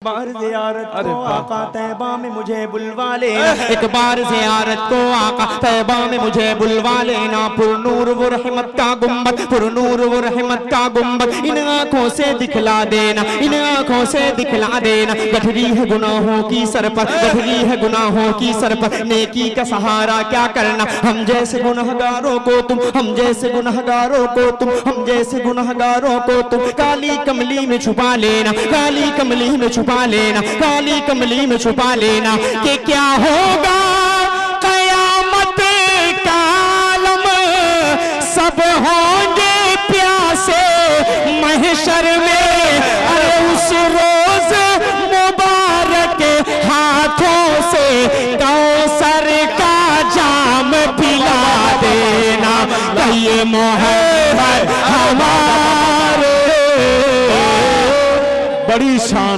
बार ज़ियारत को आका तैबा में मुझे बुलवा लेना, एक बार ज़ियारत को आका तैबा में मुझे बुलवा लेना। पुरनूर वो रहमत का गुम्बद, पुरनूर वो रहमत का गुम्बद इन आँखों से दिखला देना, इन आँखों से दिखला देना। गठरी है गुनाहों की सर पर, गठरी है गुनाहों की सर पर, नेकी का सहारा क्या करना। हम जैसे गुनहगारों को तुम, हम जैसे गुनहगारों को तुम, हम जैसे गुनहगारों को तुम काली कमली में छुपा लेना, काली कमली में छुपा लेना, काली कमली में छुपा लेना। कि क्या होगा कयामत का आलम, सब होंगे प्यासे महशर में। अरे उस रोज मुबारक हाथों से कौसर का जाम पिला देना। कहिए मोहम्मद हमारे। बड़ी शान